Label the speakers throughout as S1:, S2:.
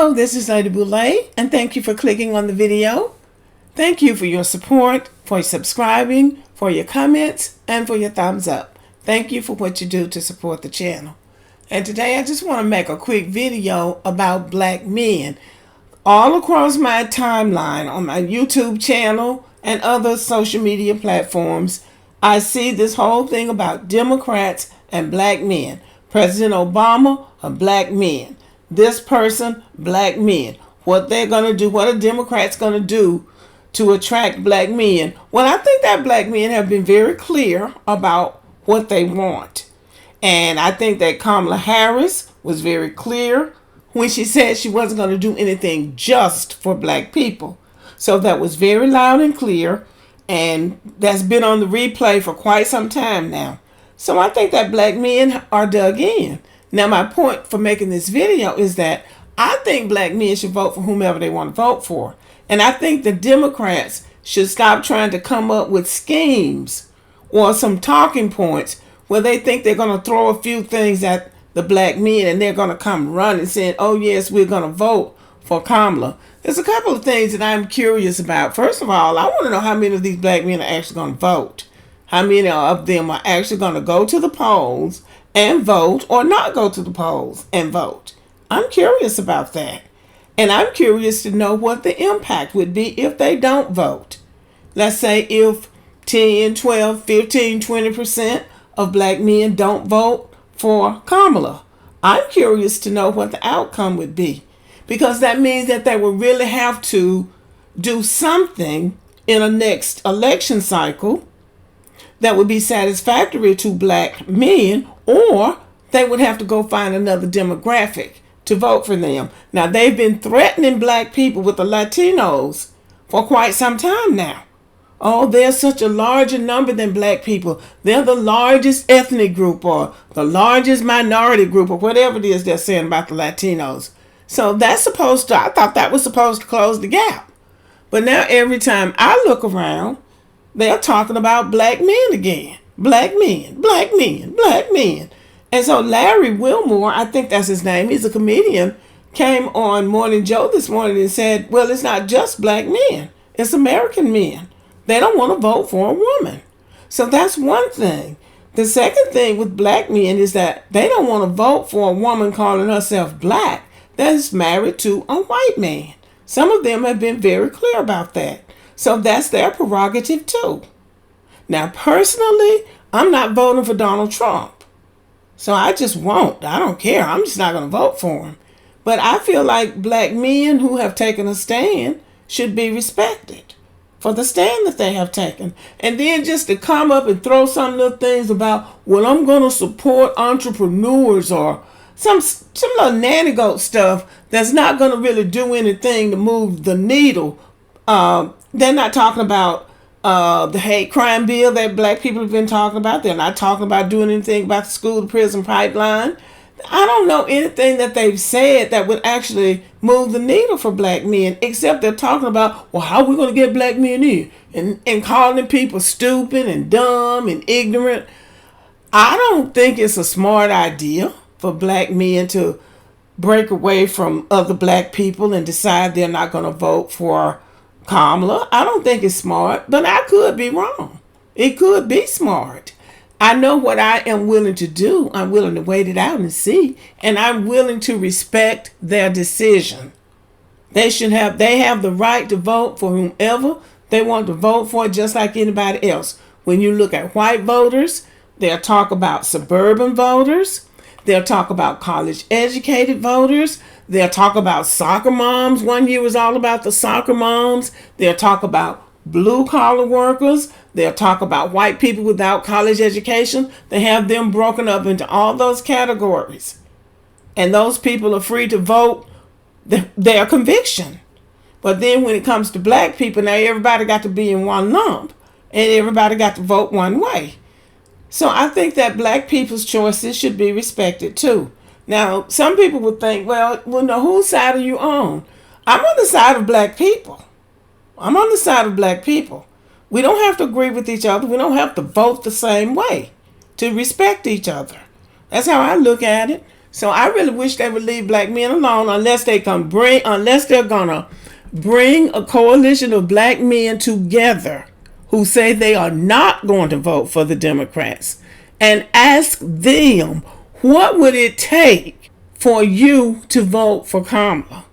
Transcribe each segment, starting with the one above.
S1: Hello, this is Lady Boulay, and thank you for clicking on the video. Thank you for your support, for subscribing, for your comments, and for your thumbs up. Thank you for what you do to support the channel. And today I just want to make a quick video about black men. All across my timeline on my YouTube channel and other social media platforms, I see this whole thing about Democrats and black men. President Obama, a black man. This person, black men. What they're going to do, what are Democrats going to do to attract black men? Well, I think that black men have been very clear about what they want. And I think that Kamala Harris was very clear when she said she wasn't going to do anything just for black people. So that was very loud and clear. And that's been on the replay for quite some time now. So I think that black men are dug in. Now, my point for making this video is that I think black men should vote for whomever they want to vote for. And I think the Democrats should stop trying to come up with schemes or some talking points where they think they're going to throw a few things at the black men and they're going to come running saying, oh, yes, we're going to vote for Kamala. There's a couple of things that I'm curious about. First of all, I want to know how many of these black men are actually going to vote. How many of them are actually going to go to the polls and vote or not go to the polls and vote? I'm curious about that. And I'm curious to know what the impact would be if they don't vote. Let's say if 10, 12, 15, 20% of black men don't vote for Kamala. I'm curious to know what the outcome would be, because that means that they will really have to do something in a next election cycle that would be satisfactory to black men, or they would have to go find another demographic to vote for them. Now, they've been threatening black people with the Latinos for quite some time now. Oh, they're such a larger number than black people. They're the largest ethnic group or the largest minority group or whatever it is they're saying about the Latinos. So that's supposed to, I thought that was supposed to close the gap. But now every time I look around, they're talking about black men again. Black men, black men, black men. And so Larry Wilmore, I think that's his name, he's a comedian, came on Morning Joe this morning and said, well, it's not just black men. It's American men. They don't want to vote for a woman. So that's one thing. The second thing with black men is that they don't want to vote for a woman calling herself black that's married to a white man. Some of them have been very clear about that. So that's their prerogative too. Now, personally, I'm not voting for Donald Trump. So I just won't. I don't care. I'm just not going to vote for him. But I feel like black men who have taken a stand should be respected for the stand that they have taken. And then just to come up and throw some little things about, well, I'm going to support entrepreneurs or some little nanny goat stuff that's not going to really do anything to move the needle. They're not talking about the hate crime bill that black people have been talking about. They're not talking about doing anything about the school to prison pipeline. I don't know anything that they've said that would actually move the needle for black men, except they're talking about, well, how are we going to get black men in? And calling people stupid and dumb and ignorant. I don't think it's a smart idea for black men to break away from other black people and decide they're not going to vote for Kamala. I don't think it's smart, but I could be wrong. It could be smart. I know what I am willing to do. I'm willing to wait it out and see, and I'm willing to respect their decision. They have the right to vote for whomever they want to vote for, just like anybody else. When you look at white voters, they'll talk about suburban voters. They'll talk about college-educated voters. They'll talk about soccer moms. One year was all about the soccer moms. They'll talk about blue-collar workers. They'll talk about white people without college education. They have them broken up into all those categories. And those people are free to vote their conviction. But then when it comes to black people, now everybody got to be in one lump. And everybody got to vote one way. So I think that black people's choices should be respected too. Now, some people would think, well, no, whose side are you on? I'm on the side of black people. I'm on the side of black people. We don't have to agree with each other. We don't have to vote the same way to respect each other. That's how I look at it. So I really wish they would leave black men alone unless they're gonna bring a coalition of black men together who say they are not going to vote for the Democrats and ask them, what would it take for you to vote for Kamala?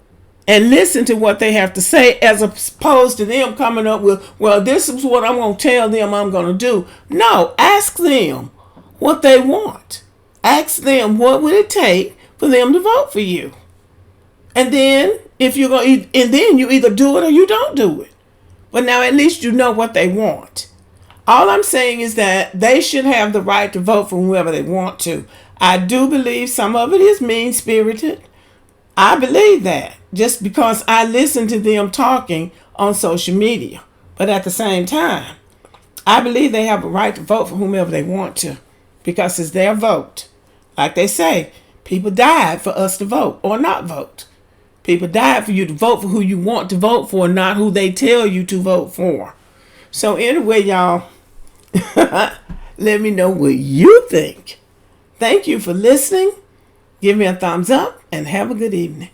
S1: And listen to what they have to say, as opposed to them coming up with, well, this is what I'm going to tell them I'm going to do. No, ask them what they want. Ask them what would it take for them to vote for you. And then if you're going, and then you either do it or you don't do it. But now at least you know what they want. All I'm saying is that they should have the right to vote for whoever they want to. I do believe some of it is mean-spirited. I believe that just because I listen to them talking on social media. But at the same time, I believe they have a right to vote for whomever they want to because it's their vote. Like they say, people died for us to vote or not vote. People died for you to vote for who you want to vote for, not who they tell you to vote for. So anyway, y'all, let me know what you think. Thank you for listening. Give me a thumbs up and have a good evening.